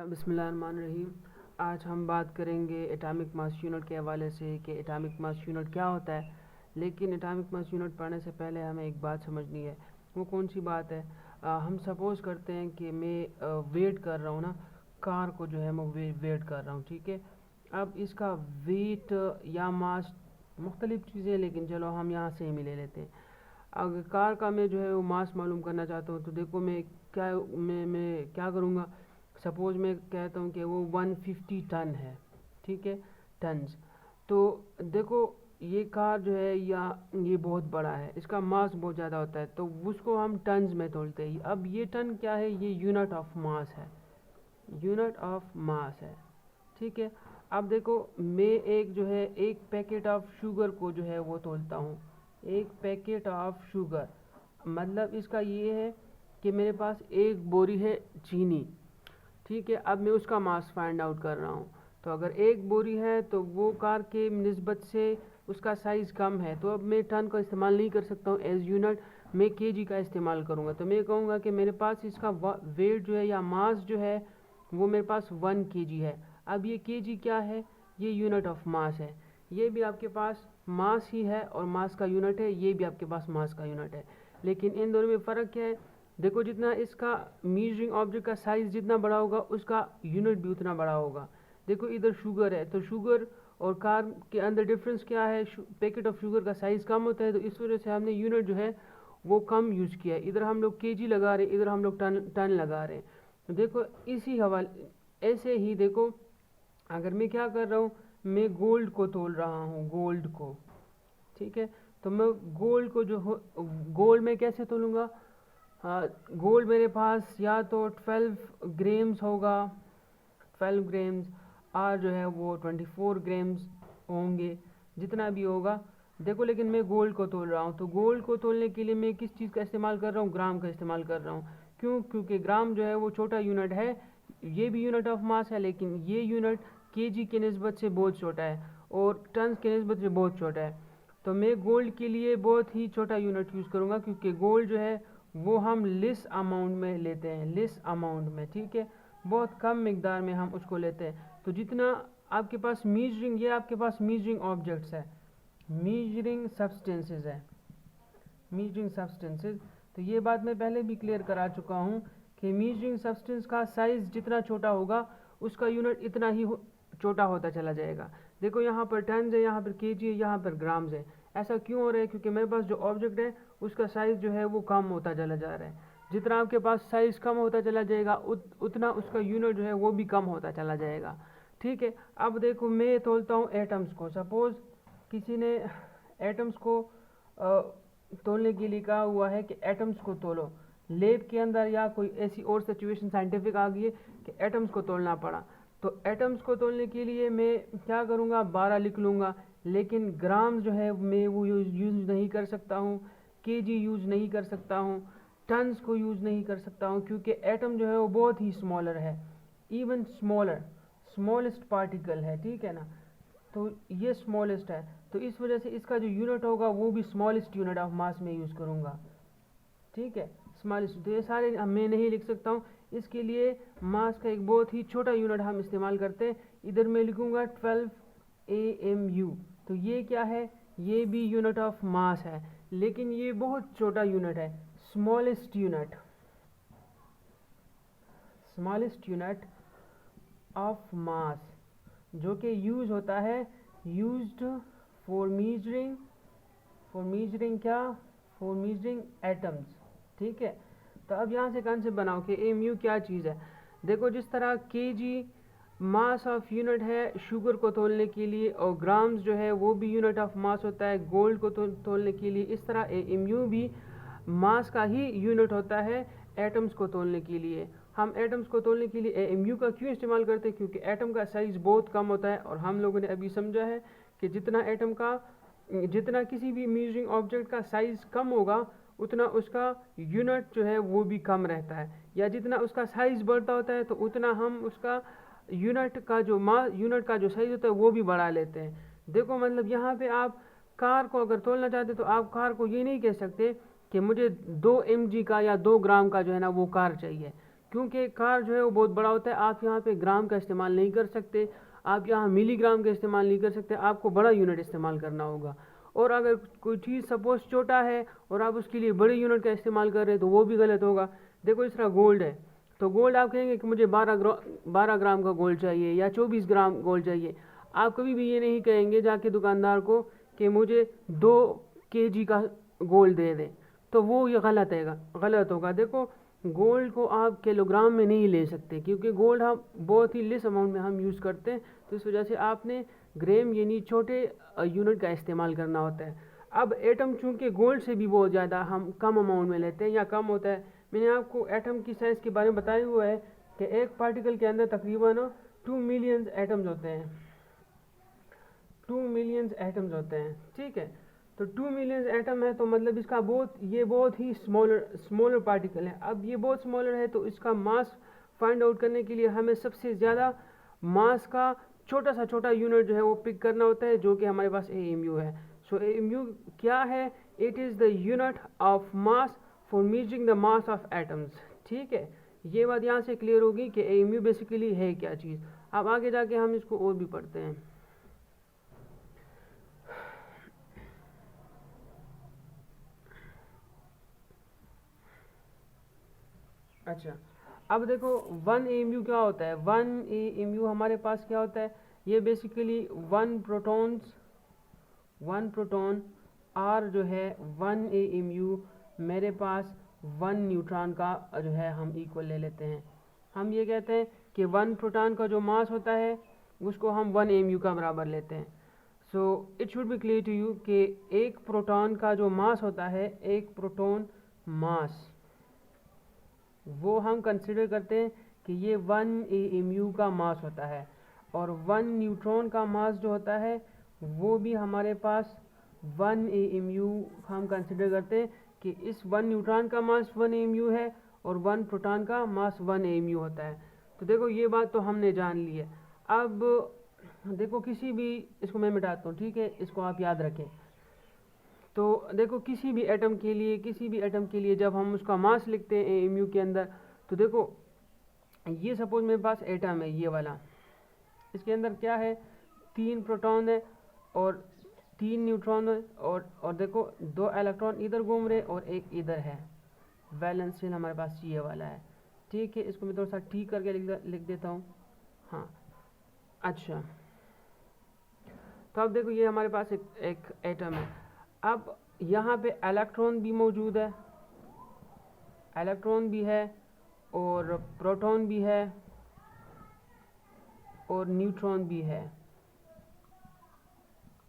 बिस्मिल्लाहिर्रहमानिर्रहीम। आज हम बात करेंगे एटॉमिक मास यूनिट के हवाले से कि एटॉमिक मास यूनिट क्या होता है। लेकिन एटॉमिक मास यूनिट पढ़ने से पहले हमें एक बात समझनी है। वो कौन सी बात है? हम सपोज़ करते हैं कि मैं वेट कर रहा हूँ ना, कार को जो है मैं वेट कर रहा हूँ, ठीक है। अब इसका वेट या मास मुख्तलिफ चीज़ें, लेकिन चलो हम यहाँ सेम ही ले लेते हैं। अगर कार का मैं जो है वो मास मालूम करना चाहता हूँ, तो देखो मैं क्या करूँगा। सपोज़ मैं कहता हूँ कि वो 150 टन है, ठीक है, टन्स। तो देखो ये कार जो है या ये बहुत बड़ा है, इसका मास बहुत ज़्यादा होता है, तो उसको हम टन्स में तोलते हैं। अब ये टन क्या है? ये यूनिट ऑफ मास है, यूनिट ऑफ मास है, ठीक है। अब देखो मैं एक जो है एक पैकेट ऑफ शुगर को जो है वो तोलता हूँ। एक पैकेट ऑफ शुगर मतलब इसका ये है कि मेरे पास एक बोरी है चीनी, ठीक है। अब मैं उसका मास फाइंड आउट कर रहा हूँ। तो अगर एक बोरी है तो वो कार के निस्बत से उसका साइज़ कम है, तो अब मैं टन का इस्तेमाल नहीं कर सकता हूँ एज यूनिट, मैं केजी का इस्तेमाल करूँगा। तो मैं कहूँगा कि मेरे पास इसका वेट जो है या मास जो है वो मेरे पास 1 केजी है। अब ये केजी क्या है? ये यूनिट ऑफ मास है। ये भी आपके पास मास ही है और मास का यूनिट है, ये भी आपके पास मास का यूनिट है। लेकिन इन दोनों में फ़र्क क्या है? देखो जितना इसका मीजरिंग ऑब्जेक्ट का साइज़ जितना बड़ा होगा उसका यूनिट भी उतना बड़ा होगा। देखो इधर शुगर है, तो शुगर और कार के अंदर डिफरेंस क्या है? पैकेट ऑफ शुगर का साइज़ कम होता है, तो इस वजह से हमने यूनिट जो है वो कम यूज़ किया है। इधर हम लोग केजी लगा रहे हैं, इधर हम लोग टन लगा रहे हैं। तो देखो इसी हवाले ऐसे ही देखो, अगर मैं क्या कर रहा हूँ, मैं गोल्ड को तोल रहा हूँ, गोल्ड को, ठीक है। तो मैं गोल्ड को जो हो गोल्ड में कैसे तोलूँगा? गोल्ड मेरे पास या तो 12 ग्राम्स होगा, 12 ग्राम्स, और जो है वो 24 ग्राम्स होंगे, जितना भी होगा। देखो लेकिन मैं गोल्ड को तोल रहा हूँ, तो गोल्ड को तोलने के लिए मैं किस चीज़ का इस्तेमाल कर रहा हूँ? ग्राम का इस्तेमाल कर रहा हूँ। क्यों? क्योंकि ग्राम जो है वो छोटा यूनिट है, ये भी यूनिट ऑफ मास है, लेकिन ये यूनिट केजी के निस्बत से बहुत छोटा है और टन के निस्बत से बहुत छोटा है। तो मैं गोल्ड के लिए बहुत ही छोटा यूनिट यूज़ करूँगा, क्योंकि गोल्ड जो है वो हम लेस अमाउंट में लेते हैं, लेस अमाउंट में, ठीक है, बहुत कम मिकदार में हम उसको लेते हैं। तो जितना आपके पास मीजरिंग, ये आपके पास मीजरिंग ऑब्जेक्ट्स है, मीजरिंग सब्सटेंसेस है, मीजरिंग सब्सटेंसेस। तो ये बात मैं पहले भी क्लियर करा चुका हूँ कि मीजरिंग सब्सटेंस का साइज़ जितना छोटा होगा उसका यूनिट इतना ही छोटा होता चला जाएगा। देखो यहाँ पर टन्स है, यहाँ पर केजी है, यहाँ पर ग्राम्स है। ऐसा क्यों हो रहा है? क्योंकि मेरे पास जो ऑब्जेक्ट है उसका साइज़ जो है वो कम होता चला जा रहा है। जितना आपके पास साइज़ कम होता चला जाएगा उतना उसका यूनिट जो है वो भी कम होता चला जाएगा, ठीक है। अब देखो मैं तोलता हूँ एटम्स को। सपोज़ किसी ने एटम्स को तोलने के लिए कहा हुआ है कि एटम्स को तोलो। लैब के अंदर या कोई ऐसी और सिचुएशन साइंटिफिक आ गई है कि एटम्स को तोलना पड़ा, तो एटम्स को तोलने के लिए मैं क्या करूँगा? 12 लिख लूँगा। लेकिन ग्राम जो है मैं वो यूज़ नहीं कर सकता हूँ, केजी यूज़ नहीं कर सकता हूँ, टन्स को यूज़ नहीं कर सकता हूँ, क्योंकि एटम जो है वो बहुत ही स्मॉलर है, इवन स्मॉलर, स्मॉलेस्ट पार्टिकल है, ठीक है ना। तो ये स्मॉलेस्ट है, तो इस वजह से इसका जो यूनिट होगा वो भी स्मॉलेस्ट यूनिट ऑफ मास में यूज़ करूँगा, ठीक है, स्मॉलेस्ट। तो ये सारे मैं नहीं लिख सकता हूँ, इसके लिए मास का एक बहुत ही छोटा यूनिट हम इस्तेमाल करते हैं। इधर मैं लिखूँगा 12 AMU। तो ये क्या है? ये भी यूनिट ऑफ मास है, लेकिन ये बहुत छोटा यूनिट है, smallest unit, smallest unit of mass, जो कि यूज़ होता है, used for measuring, for measuring क्या? फॉर मीजरिंग एटम्स, ठीक है। तो अब यहाँ से कंसेप्ट बनाओ कि एमयू क्या चीज़ है। देखो जिस तरह केजी मास ऑफ यूनिट है शुगर को तोलने के लिए, और ग्राम्स जो है वो भी यूनिट ऑफ मास होता है गोल्ड को तोलने के लिए, इस तरह एमयू भी मास का ही यूनिट होता है एटम्स को तोलने के लिए। हम एटम्स को तोलने के लिए एमयू का क्यों इस्तेमाल करते हैं? क्योंकि एटम का साइज़ बहुत कम होता है, और हम लोगों ने अभी समझा है कि जितना किसी भी मीजरिंग ऑब्जेक्ट का साइज़ कम होगा उतना उसका यूनिट जो है वो भी कम रहता है, या जितना उसका साइज़ बढ़ता होता है तो उतना हम उसका यूनिट का जो साइज़ होता है वो भी बढ़ा लेते हैं। देखो मतलब यहाँ पे आप कार को अगर तोलना चाहते तो आप कार को ये नहीं कह सकते कि मुझे 2 mg का या 2 ग्राम का जो है ना वो कार चाहिए। क्योंकि कार जो है वो बहुत बड़ा होता है, आप यहाँ पे ग्राम का इस्तेमाल नहीं कर सकते, आप यहाँ मिलीग्राम का इस्तेमाल नहीं कर सकते, आपको बड़ा यूनिट इस्तेमाल करना होगा। और अगर कोई चीज़ सपोज छोटा है और आप उसके लिए बड़े यूनिट का इस्तेमाल कर रहे हैं तो वो भी गलत होगा। देखो इस तरह गोल्ड है, तो गोल्ड आप कहेंगे कि मुझे 12 ग्राम का गोल्ड चाहिए या 24 ग्राम गोल्ड चाहिए। आप कभी भी ये नहीं कहेंगे जाके दुकानदार को कि मुझे 2 kg का गोल्ड दे दें, तो वो ये गलत होगा। देखो गोल्ड को आप किलोग्राम में नहीं ले सकते, क्योंकि गोल्ड हम बहुत ही लेस अमाउंट में हम यूज़ करते हैं, तो इस वजह से आपने ग्राम यानी छोटे यूनिट का इस्तेमाल करना होता है। अब एटम चूँकि गोल्ड से भी बहुत ज़्यादा हम कम अमाउंट में लेते हैं या कम होता है। मैंने आपको एटम की साइज़ के बारे में बताया हुआ है कि एक पार्टिकल के अंदर तकरीबन 2 मिलियन एटम्स होते हैं, 2 मिलियन एटम्स होते हैं, ठीक है। तो 2 मिलियन एटम है तो मतलब इसका ये बहुत ही स्मॉलर पार्टिकल है। अब ये बहुत स्मॉलर है तो इसका मास फाइंड आउट करने के लिए हमें सबसे ज़्यादा मास का छोटा सा छोटा यूनिट जो है वो पिक करना होता है, जो कि हमारे पास AMU है। सो AMU क्या है? It is the unit of mass for measuring the mass of atoms, ठीक है। ये बात यहाँ से क्लियर होगी कि AMU बेसिकली है क्या चीज़। अब आगे जाके हम इसको और भी पढ़ते हैं। अच्छा, अब देखो 1 AMU क्या होता है। 1 AMU हमारे पास क्या होता है, ये बेसिकली 1 प्रोटॉन और जो है 1 AMU मेरे पास 1 न्यूट्रॉन का जो है हम इक्वल ले लेते हैं। हम ये कहते हैं कि 1 प्रोटॉन का जो मास होता है उसको हम 1 AMU का बराबर लेते हैं। So it should be clear to you कि एक प्रोटॉन का जो मास होता है, एक प्रोटॉन मास, वो हम कंसिडर करते हैं कि ये 1 AMU का मास होता है। और 1 न्यूट्रॉन का मास जो होता है वो भी हमारे पास 1 AMU हम कंसिडर करते हैं कि इस 1 न्यूट्रॉन का मास 1 AMU है और 1 प्रोटॉन का मास 1 AMU होता है। तो देखो ये बात तो हमने जान ली है। अब देखो किसी भी, इसको मैं मिटाता हूँ, ठीक है, इसको आप याद रखें। तो देखो किसी भी एटम के लिए जब हम उसका मास लिखते हैं AMU के अंदर, तो देखो ये सपोज मेरे पास एटम है ये वाला, इसके अंदर क्या है, 3 प्रोटॉन है और 3 न्यूट्रॉन है और देखो 2 इलेक्ट्रॉन इधर घूम रहे और एक इधर है। वैलेंस शेल हमारे पास ये वाला है, ठीक है। इसको मैं थोड़ा सा ठीक करके लिख देता हूँ। हाँ, अच्छा, तो अब देखो ये हमारे पास एक एटम है। अब यहाँ पे इलेक्ट्रॉन भी मौजूद है, इलेक्ट्रॉन भी है और प्रोटॉन भी है और न्यूट्रॉन भी है,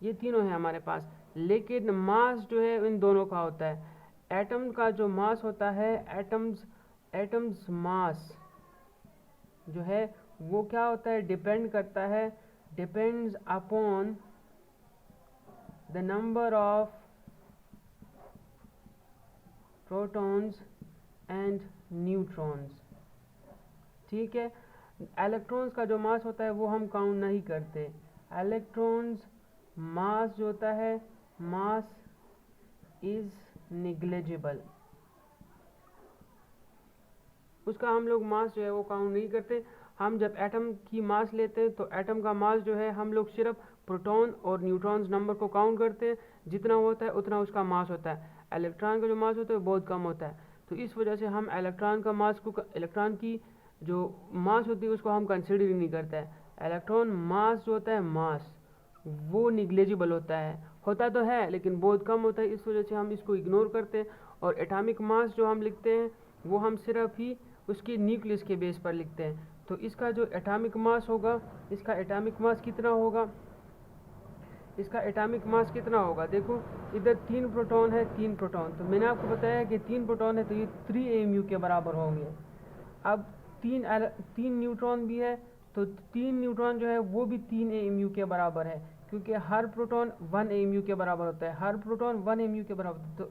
ये तीनों है हमारे पास। लेकिन मास जो है इन दोनों का होता है। एटम का जो मास होता है, एटम्स मास जो है वो क्या होता है, depends upon the number of protons and neutrons, ठीक है। इलेक्ट्रॉन्स का जो मास होता है वो हम काउंट नहीं करते। इलेक्ट्रॉन्स मास जो होता है, मास इज निग्लेजिबल, उसका हम लोग मास जो है वो काउंट नहीं करते। हम जब एटम की मास लेते हैं तो एटम का मास जो है हम लोग सिर्फ प्रोटॉन और न्यूट्रॉन्स नंबर को काउंट करते हैं, जितना होता है उतना उसका मास होता है। इलेक्ट्रॉन का जो मास होता है वो बहुत कम होता है, तो इस वजह से हम इलेक्ट्रॉन की जो मास होती है उसको हम कंसिडर ही नहीं करते हैं। इलेक्ट्रॉन मास जो होता है, मास वो निग्लेजिबल होता तो है लेकिन बहुत कम होता है, इस वजह से हम इसको इग्नोर करते हैं। और एटॉमिक मास जो हम लिखते हैं वो हम सिर्फ ही उसकी न्यूक्लियस के बेस पर लिखते हैं। तो इसका जो एटॉमिक मास होगा, इसका एटॉमिक मास कितना होगा, देखो इधर 3 प्रोटॉन है, 3 प्रोटॉन, तो मैंने आपको बताया कि 3 प्रोटॉन है तो ये 3 AMU के बराबर होंगे। अब 3 न्यूट्रॉन भी है तो 3 न्यूट्रॉन जो है वो भी 3 AMU के बराबर है, क्योंकि हर प्रोटॉन 1 AMU के बराबर होता है, हर प्रोटॉन 1 AMU के बराबर। तो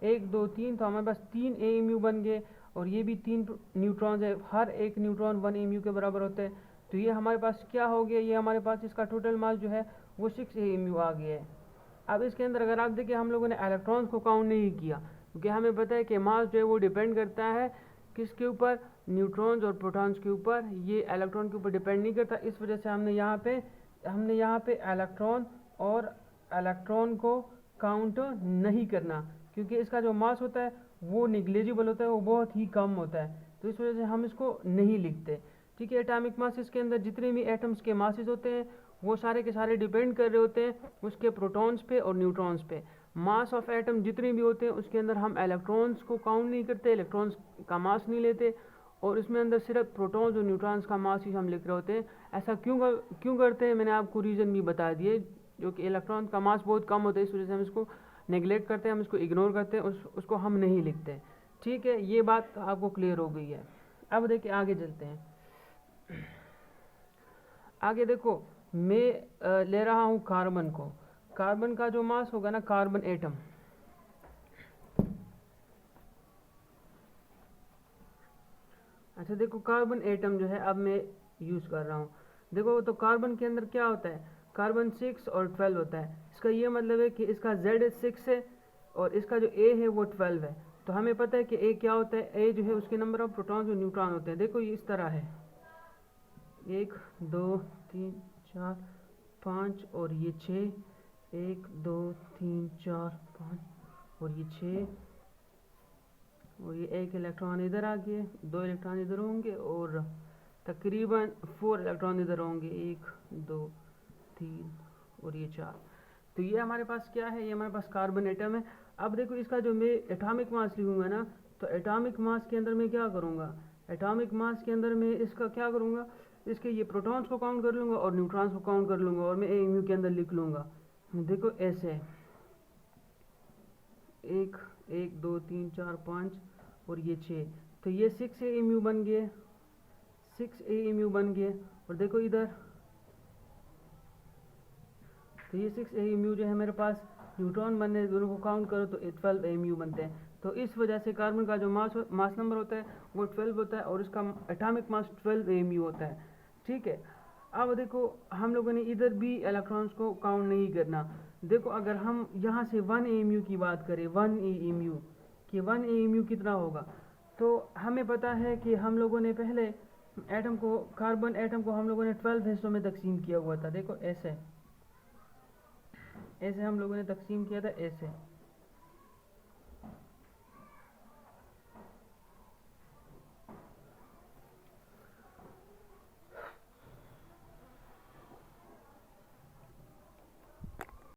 1 2 3, तो हमारे पास 3 AMU बन गए और ये भी 3 न्यूट्रॉन है, हर एक न्यूट्रॉन 1 AMU के बराबर होता है। तो ये हमारे पास क्या हो गया, ये हमारे पास इसका टोटल मास जो है वो 6 AMU आ गया है। अब इसके अंदर अगर आप देखिए हम लोगों ने इलेक्ट्रॉन्स को काउंट नहीं किया, क्योंकि हमें पता है कि मास जो है वो डिपेंड करता है किसके ऊपर, न्यूट्रॉन्स और प्रोटॉन्स के ऊपर, ये इलेक्ट्रॉन के ऊपर डिपेंड नहीं करता। इस वजह से हमने यहाँ पे इलेक्ट्रॉन को काउंट नहीं करना, क्योंकि इसका जो मास होता है वो निग्लेजिबल होता है, वो बहुत ही कम होता है, तो इस वजह से हम इसको नहीं लिखते। ठीक है, एटॉमिक मासेस के अंदर जितने भी एटम्स के मासेस होते हैं वो सारे के सारे डिपेंड कर रहे होते हैं उसके प्रोटॉन्स पे और न्यूट्रॉन्स पे। मास ऑफ एटम जितने भी होते हैं उसके अंदर हम इलेक्ट्रॉन्स को काउंट नहीं करते, इलेक्ट्रॉन्स का मास नहीं लेते, और इसमें अंदर सिर्फ प्रोटॉन्स और न्यूट्रॉन्स का मास ही हम लिख रहे होते हैं। ऐसा क्यों करते हैं, मैंने आपको रीज़न भी बता दिए, जो कि इलेक्ट्रॉन का मास बहुत कम होता है, इस वजह से हम इसको नेगलेक्ट करते हैं, हम इसको इग्नोर करते हैं, उसको हम नहीं लिखते। ठीक है, ये बात आपको क्लियर हो गई है। अब देखिए आगे चलते हैं। आगे देखो, मैं ले रहा हूँ कार्बन को। कार्बन का जो मास होगा ना, कार्बन एटम, अच्छा देखो कार्बन एटम जो है अब मैं यूज़ कर रहा हूँ। देखो तो कार्बन के अंदर क्या होता है, कार्बन 6 और 12 होता है। इसका ये मतलब है कि इसका Z 6 है और इसका जो A है वो 12 है। तो हमें पता है कि A क्या होता है, A जो है उसके नंबर ऑफ प्रोटॉन्स और न्यूट्रॉन होते हैं। देखो ये इस तरह है, 1 2 3 4 5 और ये 6, 1 2 3 4 5 और ये 6, और ये एक इलेक्ट्रॉन इधर आ गए, 2 इलेक्ट्रॉन इधर होंगे और तकरीबन 4 इलेक्ट्रॉन इधर होंगे, 1 2 3 और ये 4। तो ये हमारे पास क्या है, ये हमारे पास कार्बन एटम है। अब देखो इसका जो मैं एटॉमिक मास लिखूंगा ना, तो एटॉमिक मास के अंदर मैं क्या करूँगा, एटॉमिक मास के अंदर मैं इसका क्या करूँगा, इसके ये प्रोटॉन्स को काउंट कर लूँगा और न्यूट्रॉन्स को काउंट कर लूँगा और मैं AMU के अंदर लिख लूँगा। देखो ऐसे 1 1 2 3 4 5 और ये 6, तो ये 6 AMU बन गए, 6 AMU बन गए। और देखो इधर, तो ये 6 AMU जो है मेरे पास न्यूट्रॉन बनने, दोनों को काउंट करो तो 12 AMU बनते हैं। तो इस वजह से कार्बन का जो मास नंबर होता है वो 12 होता है और इसका एटॉमिक मास 12 AMU होता है। ठीक है, अब देखो हम लोगों ने इधर भी इलेक्ट्रॉन्स को काउंट नहीं करना। देखो अगर हम यहाँ से 1 AMU की बात करें, 1 AMU कि 1 AMU कितना होगा, तो हमें पता है कि हम लोगों ने पहले एटम को, कार्बन एटम को हम लोगों ने 12 हिस्सों में तकसीम किया हुआ था। देखो ऐसे हम लोगों ने तकसीम किया था ऐसे।